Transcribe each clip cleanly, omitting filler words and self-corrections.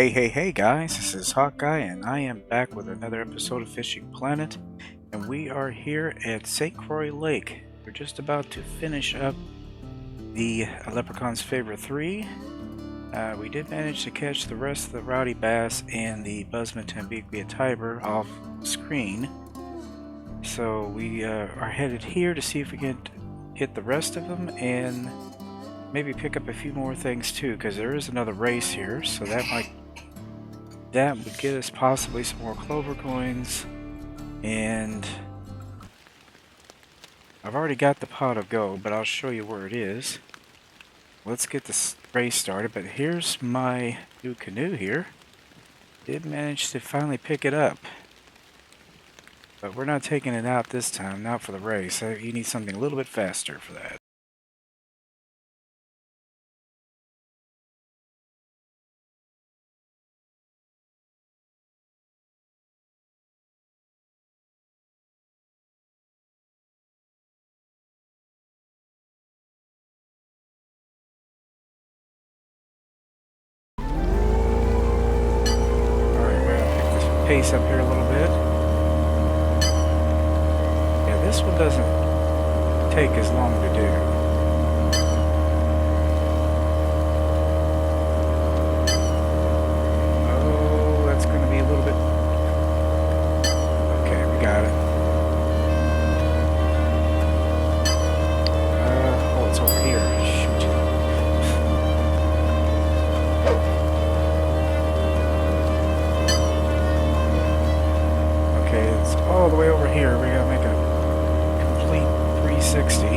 Hey guys, this is Hawkeye and I am back with another episode of Fishing Planet, and we are here at Saint Croix Lake. We're just about to finish up the Leprechaun's Favorite 3. We did manage to catch the rest of the Rowdy bass and the Buzzman, Tambaqui, and Tiber off screen. So we are headed here to see if we can hit the rest of them and maybe pick up a few more things too, because there is another race here, so that would get us possibly some more clover coins. And I've already got the pot of gold, but I'll show you where it is. Let's get this race started. But here's my new canoe here. Did manage to finally pick it up, but we're not taking it out this time, not for the race. You need something a little bit faster for that. Pace up here a little bit. Yeah, this one doesn't take as long to do. Oh, that's going to be a little bit... Okay, we got it. Oh, it's over here. Shoot. All the way over here, we gotta make a complete 360.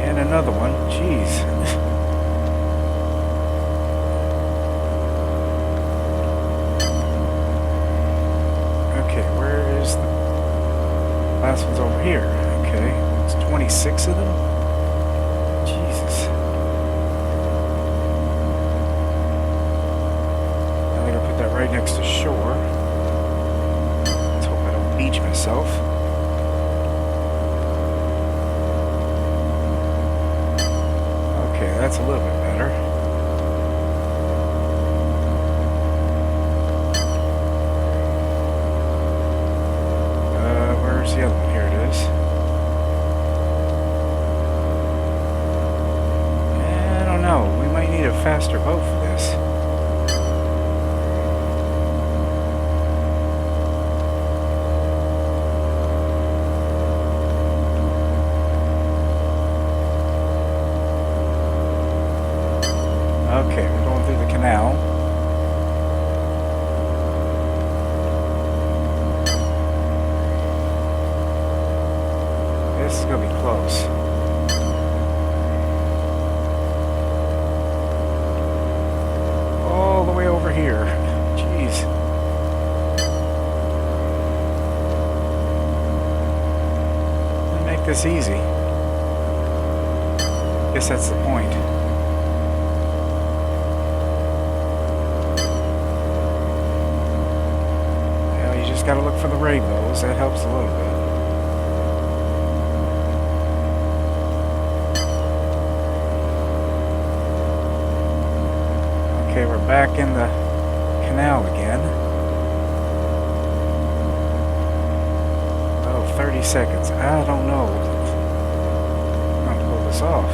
And another one, jeez. Okay, where is the last one's over here? Okay, it's 26 of them. Jesus. Right next to shore. Let's hope I don't beach myself. Okay, that's a little bit better. Where's the other one? Here it is. I don't know. We might need a faster boat for this. Okay, we're going through the canal. This is going to be close. All the way over here. Jeez. Let's make this easy. Guess that's the point. Gotta look for the rainbows, that helps a little bit. Okay, we're back in the canal again. Oh, 30 seconds. I don't know. I'm going to pull this off.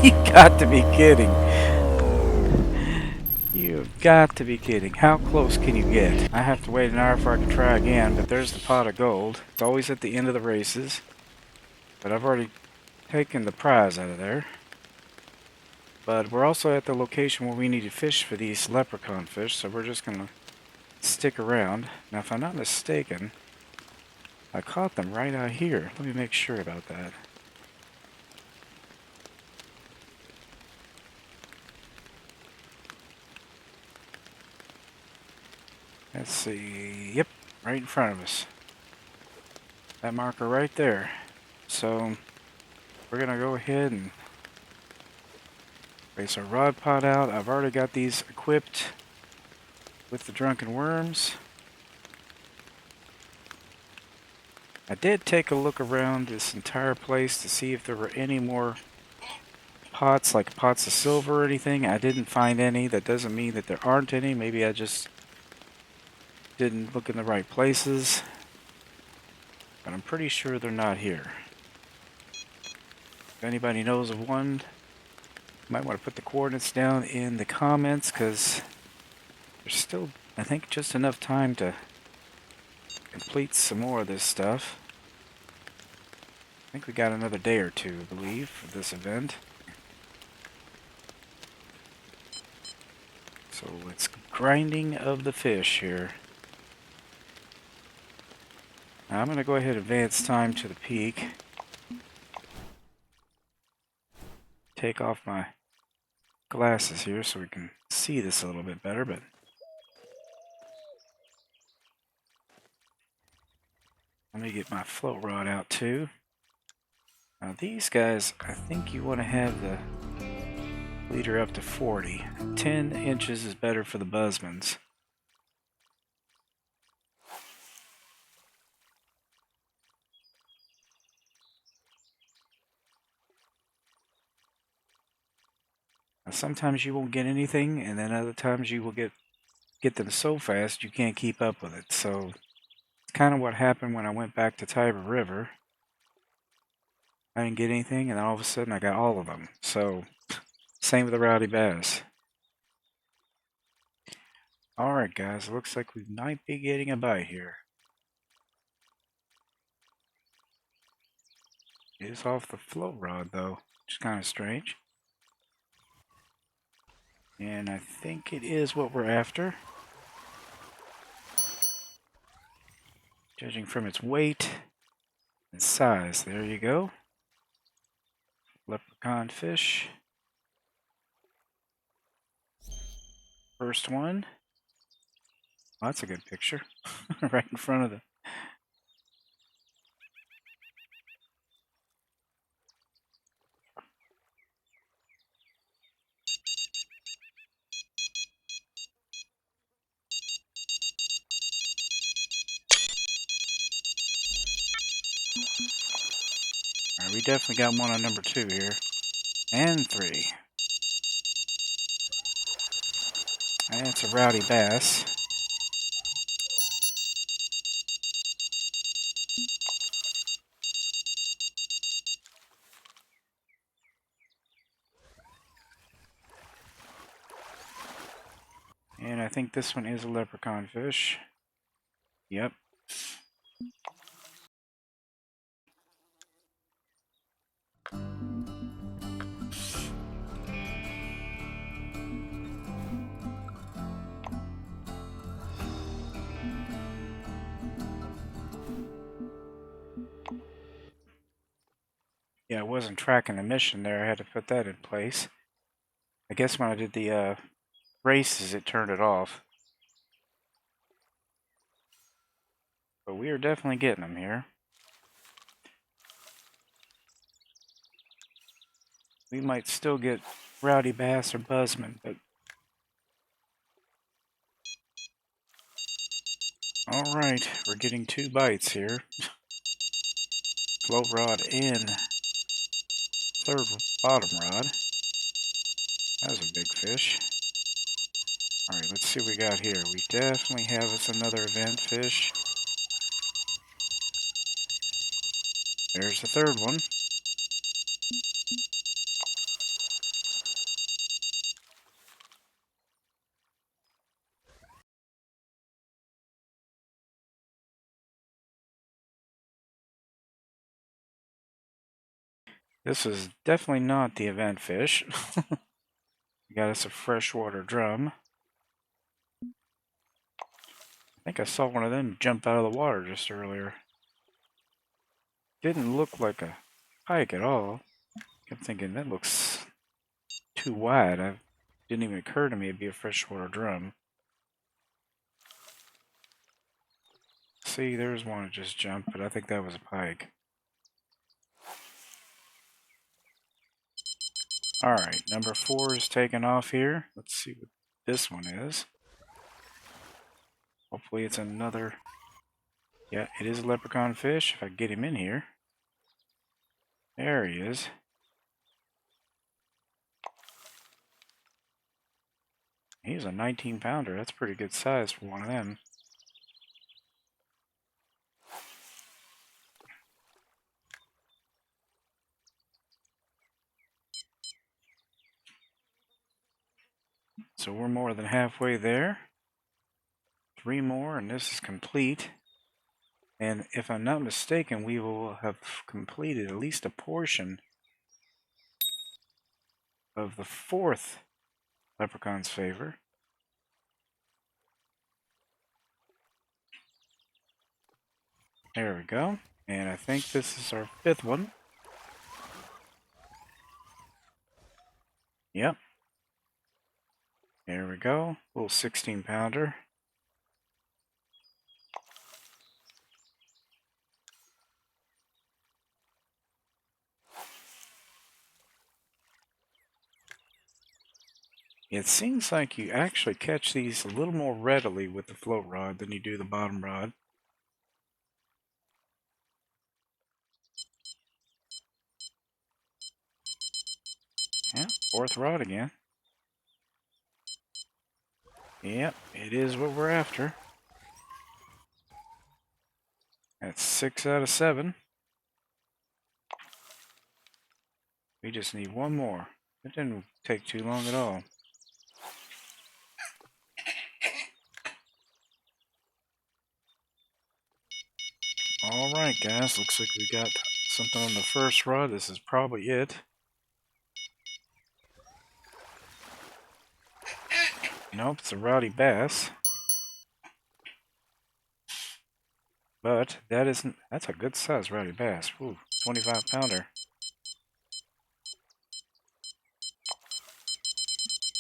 You got to be kidding. You've got to be kidding. How close can you get? I have to wait an hour before I can try again, but there's the pot of gold. It's always at the end of the races. But I've already taken the prize out of there. But we're also at the location where we need to fish for these leprechaun fish, so we're just going to stick around. Now, if I'm not mistaken, I caught them right out here. Let me make sure about that. Let's see. Yep, right in front of us. That marker right there. So we're going to go ahead and place our rod pot out. I've already got these equipped with the drunken worms. I did take a look around this entire place to see if there were any more pots, like pots of silver or anything. I didn't find any. That doesn't mean that there aren't any. Maybe I just didn't look in the right places. But I'm pretty sure they're not here. If anybody knows of one, you might want to put the coordinates down in the comments, because there's still, I think, just enough time to complete some more of this stuff. I think we got another day or two, I believe, for this event. So it's grinding of the fish here. Now I'm going to go ahead and advance time to the peak. Take off my glasses here so we can see this a little bit better, but let me get my float rod out too. Now these guys, I think you want to have the leader up to 40. 10 inches is better for the Buzzmans. Now sometimes you won't get anything, and then other times you will get them so fast you can't keep up with it. So it's kind of what happened when I went back to Tiber River. I didn't get anything, and then all of a sudden I got all of them. So same with the Rowdy bass. Alright guys, looks like we might be getting a bite here. It is off the float rod though, which is kind of strange. And I think it is what we're after. Judging from its weight and size. There you go. Leprechaun fish. First one. Oh, that's a good picture. Right in front of the... Alright, we definitely got one on number 2 here. And 3. And it's a Rowdy bass. And I think this one is a leprechaun fish. Yep. Yeah, I wasn't tracking the mission there. I had to put that in place. I guess when I did the races, it turned it off. But we are definitely getting them here. We might still get Rowdy bass or Buzzman, but... Alright, we're getting 2 bites here. Float rod and third bottom rod. That was a big fish. Alright, let's see what we got here. We definitely have us another event fish. There's the third one. This is definitely not the event fish. We got us a freshwater drum. I think I saw one of them jump out of the water just earlier. Didn't look like a pike at all. Kept thinking that looks too wide. It didn't even occur to me it'd be a freshwater drum. See, there's one that just jumped, but I think that was a pike. Alright, number 4 is taking off here. Let's see what this one is. Hopefully it's another... Yeah, it is a leprechaun fish, if I can get him in here. There he is. He's a 19-pounder. That's pretty good size for one of them. So we're more than halfway there. 3 more and this is complete. And if I'm not mistaken, we will have completed at least a portion of the 4th Leprechaun's Favor. There we go. And I think this is our 5th one. Yep. There we go. Little 16-pounder. It seems like you actually catch these a little more readily with the float rod than you do the bottom rod. Yeah, 4th rod again. Yep, it is what we're after. That's 6 out of 7. We just need one more. It didn't take too long at all. Alright guys, looks like we got something on the first rod. This is probably it. Nope, it's a rowdy bass. But that isn't, that's a good size rowdy bass. Ooh, 25-pounder.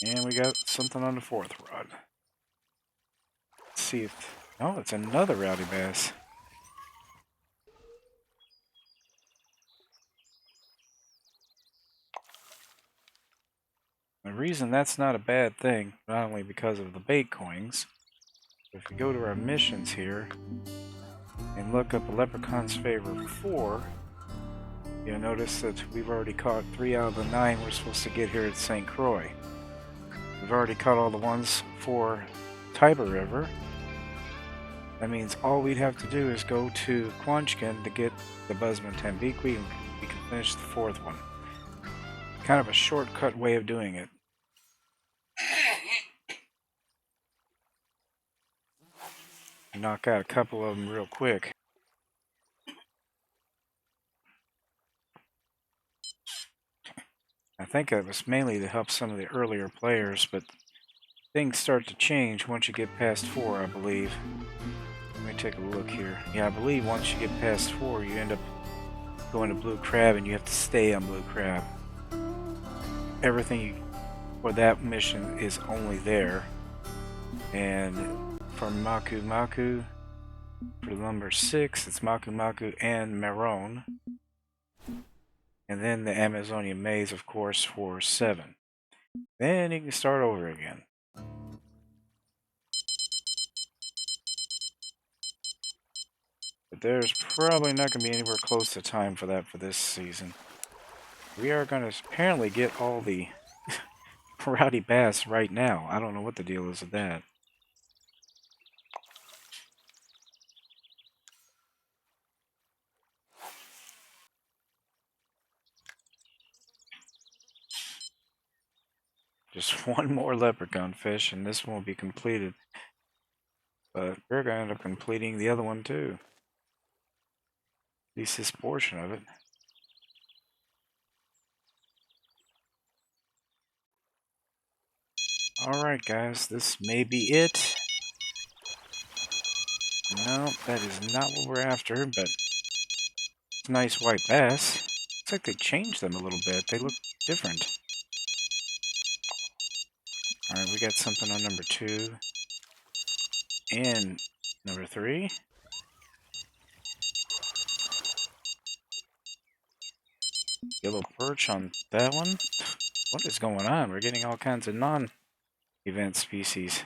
And we got something on the 4th rod. Let's see if, oh, it's another rowdy bass. The reason that's not a bad thing, not only because of the bait coins, but if we go to our missions here and look up a Leprechaun's Favor 4, you'll notice that we've already caught 3 out of the 9 we're supposed to get here at Saint Croix. We've already caught all the ones for Tiber River. That means all we'd have to do is go to Quanchkin to get the Buzzman Tambaqui and we can finish the 4th one. Kind of a shortcut way of doing it. Knock out a couple of them real quick. I think it was mainly to help some of the earlier players, but things start to change once you get past 4, I believe. Let me take a look here. Yeah, I believe once you get past 4, you end up going to Blue Crab and you have to stay on Blue Crab. Everything for that mission is only there. And for Maku Maku, for number 6, it's Maku Maku and Marron. And then the Amazonian Maze, of course, for 7. Then you can start over again. But there's probably not going to be anywhere close to time for that for this season. We are going to apparently get all the rowdy bass right now. I don't know what the deal is with that. Just one more leprechaun fish and this one will be completed. But we're going to end up completing the other one too. At least this portion of it. Alright guys, this may be it. No, that is not what we're after, but it's a nice white bass. Looks like they changed them a little bit. They look different. Alright, we got something on number 2. And number 3. Yellow perch on that one. What is going on? We're getting all kinds of non-event species.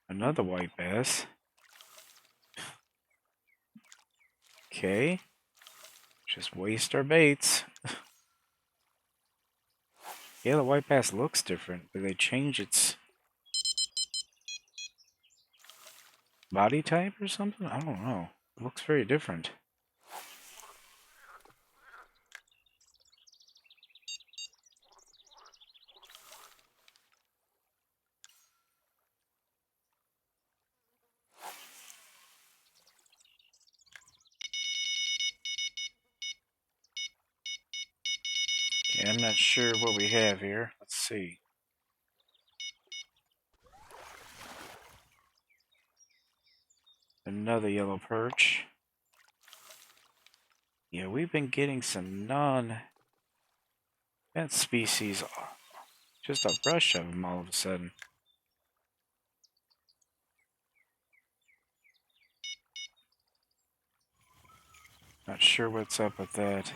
Another white bass. Okay. Just waste our baits. Yeah, the white bass looks different. Did they change its body type or something? I don't know. It looks very different. Okay, I'm not sure what we have here. Let's see. Another yellow perch. Yeah, we've been getting some non-event species. Just a rush of them all of a sudden. Not sure what's up with that.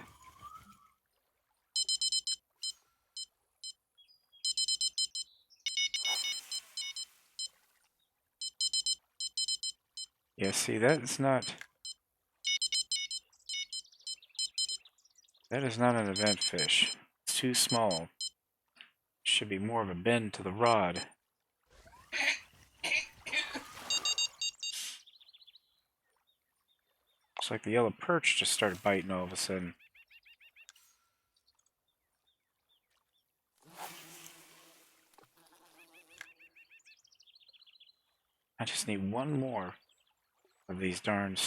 Yeah, see, that is not an event fish. It's too small. Should be more of a bend to the rod. Looks like the yellow perch just started biting all of a sudden. I just need one more of these darn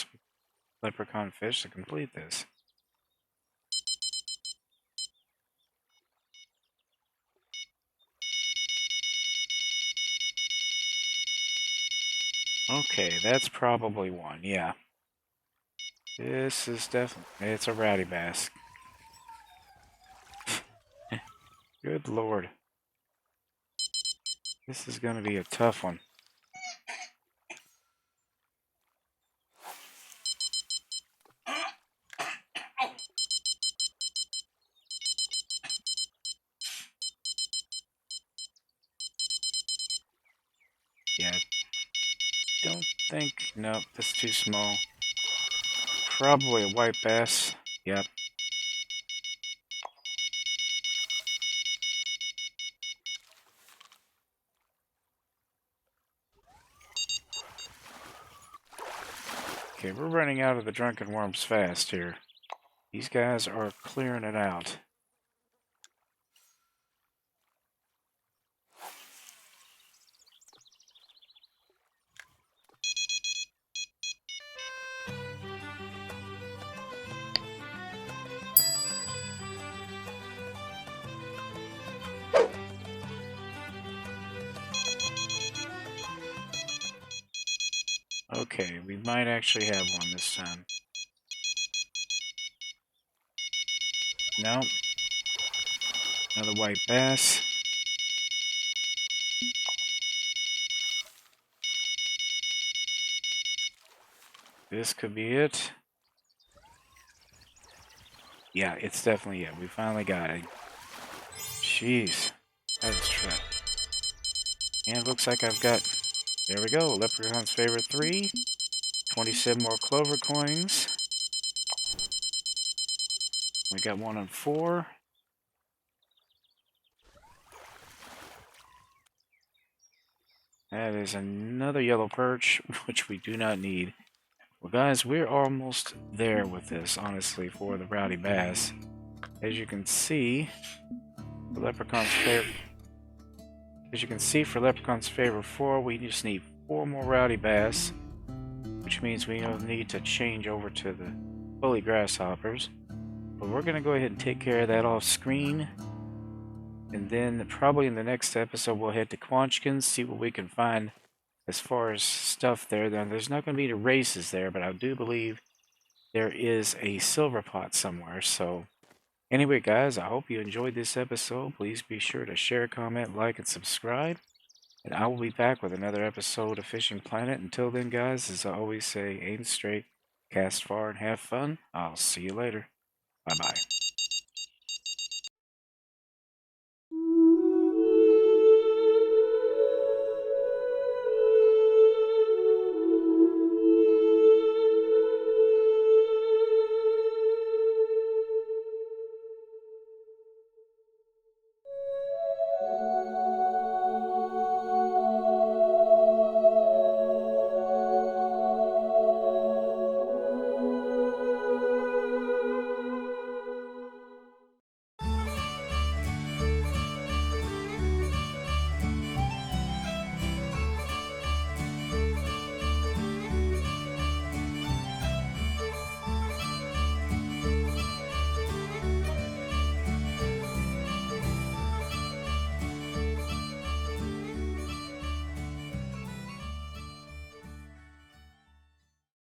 leprechaun fish to complete this. Okay, that's probably one, yeah. This is definitely, it's a rowdy bass. Good lord. This is gonna be a tough one. Yeah, don't think, nope, that's too small. Probably a white bass, yep. Okay, we're running out of the drunken worms fast here. These guys are clearing it out. Okay, we might actually have one this time. No. Another white bass. This could be it. Yeah, it's definitely it. We finally got it. Jeez. That is true. And it looks like I've got... There we go. Leprechaun's favorite 3. 27 more clover coins. We got one on 4. That is another yellow perch, which we do not need. Well, guys, we're almost there with this, honestly, for the rowdy bass. As you can see, for Leprechaun's favorite 4, we just need 4 more rowdy bass, which means we need to change over to the bully grasshoppers. But we're going to go ahead and take care of that off screen. And then probably in the next episode, we'll head to Quanchkins, see what we can find as far as stuff there. Now, there's not going to be any races there, but I do believe there is a silver pot somewhere. So anyway, guys, I hope you enjoyed this episode. Please be sure to share, comment, like, and subscribe. And I will be back with another episode of Fishing Planet. Until then, guys, as I always say, aim straight, cast far, and have fun. I'll see you later. Bye-bye.